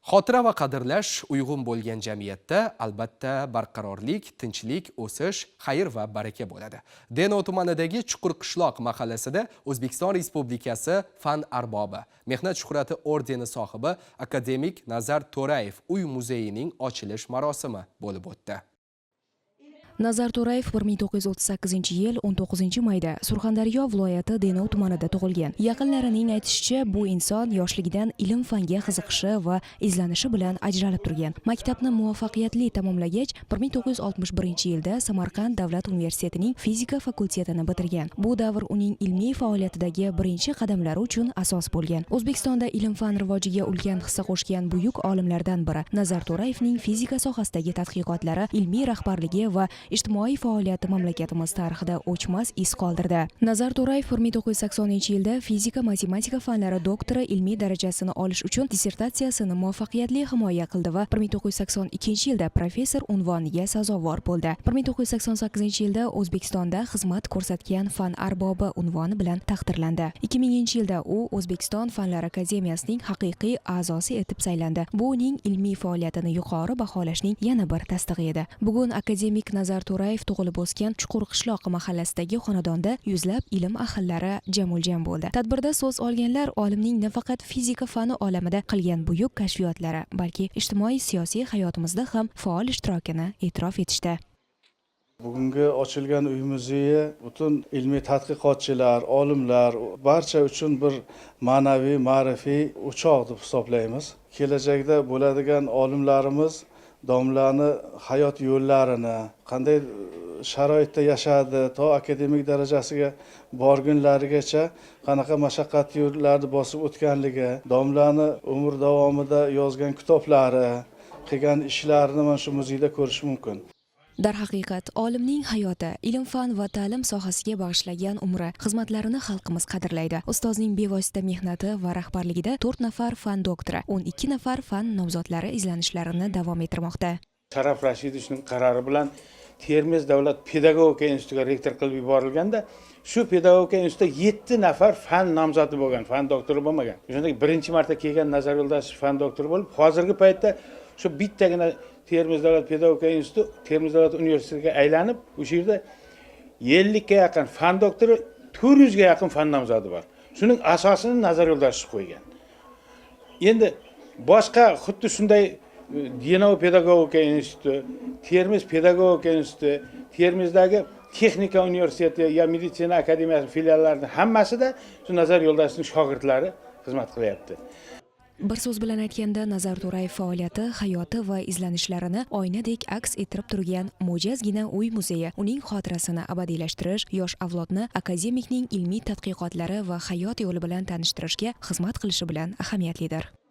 Xotira va qadrlash uyg'un bo'lgan jamiyatda albatta barqarorlik, tinchlik, o'sish, xayr va baraka bo'ladi. Denov tumanidagi Chuqurqishloq mahallasida O'zbekiston Respublikasi fan arbobi, mehnat shuhrati ordeni sohibi akademik Nazar To'rayev uy-muzeyining ochilish marosimi bo'lib o'tdi. Nazar To'rayev 1938-yil 19-mayda Surxondaryo viloyati Denov tumanida tug'ilgan. Yaqinlarining aytishicha, bu inson yoshligidan ilm-fanga qiziqishi va izlanishi bilan ajralib turgan. Maktabni muvaffaqiyatli tamomlagach, 1961-yilda Samarqand davlat universitetining fizika fakultetini bitirgan. Bu davr uning ilmiy faoliyatidagi birinchi qadamlari uchun asos bo'lgan. O'zbekistonda ilm-fan rivojiga ulkan hissa qo'shgan buyuk olimlardan biri Nazar To'rayevning fizika sohasidagi tadqiqotlari, ilmiy rahbarligi va ijtimoiy faoliyati mamlakatimiz tarixida o'chmas iz qoldirdi. Nazar To'rayev 1980-yilda fizika matematika fanlari doktori ilmiy darajasini olish uchun dissertatsiyasini muvaffaqiyatli himoya qildi va 1982-yilda professor unvoniga sazovor bo'ldi. 1988-yilda O'zbekistonda xizmat ko'rsatgan fan arbobi unvoni bilan taqdirlandi. 2000-yilda u O'zbekiston Fanlar akademiyasining haqiqiy a'zosi etib saylandi. Bu uning ilmiy faoliyatini yuqori baholashning yana bir tasdig'i edi. Bugun akademik Nazar To'rayev tug'ilib o'sgan Chuqurqishloq mahallasidagi xonadonda yuzlab ilm ahllari jamul-jam bo'ldi. Tadbirda so'z olganlar olimning nafaqat fizika fani olamida qilgan buyuk kashfiyotlari, balki ijtimoiy siyosiy hayotimizda ham faol ishtirokini e'tirof etishdi. Bugungi ochilgan uy muzeyi butun ilmiy tadqiqotchilar, olimlar barcha uchun bir ma'naviy, ma'rifiy o'choq deb hisoblaymiz. Kelajakda bo'ladigan olimlarimiz domlani hayot yo'llarini, qanday sharoitda yashadi, to akademik darajasiga borgunlarigacha qanaqa mashaqqatli yo'llarni bosib o'tganligi, domlani umr davomida yozgan kitoblari, qilgan ishlarini mana shu muzeyda ko'rish mumkin. Darhaqiqat, olimning hayoti, ilm-fan va ta'lim sohasiga bag'ishlagan umri, xizmatlarini xalqimiz qadrlaydi. Ustozning bevosita mehnati va rahbarligida 4 nafar fan doktori, 12 nafar fan nomzodlari izlanishlarini davom ettirmoqda. Sharaf Rashidovning qarori bilan Termiz davlat pedagogika institutiga rektor qilib yuborilganda, shu pedagogika institutida 7 nafar fan nomzodi bo'lgan, fan doktori bo'lmagan. O'shanda birinchi marta kelgan Nazar Yo'ldoshev fan doktori bo'lib, hozirgi paytda shu bittagina Termiz davlat pedagogika instituti Termiz davlat universitetiga aylanib, o'sha yerda 50 ga yaqin fan doktori, 400 ga yaqin fan nomzodi bor. Shuning asosini Nazar Yo'ldoshev qo'ygan. Endi boshqa xuddi shunday Denov pedagogika instituti, Termiz pedagogika instituti, Termizdagi texnika universiteti ya meditsina akademiyasi filiallarining hammasida shu Nazar Yo'ldoshevning shogirdlari xizmat qilyapti. Bir so'z bilan aytganda, Nazar To'rayev faoliyati, hayoti va izlanishlarini oynadek aks ettirib turgan mo'jazgina uy muzeyi uning xotirasini abadiylashtirish, yosh avlodni akademikning ilmiy tadqiqotlari va hayot yo'li bilan tanishtirishga xizmat qilishi bilan ahamiyatlidir.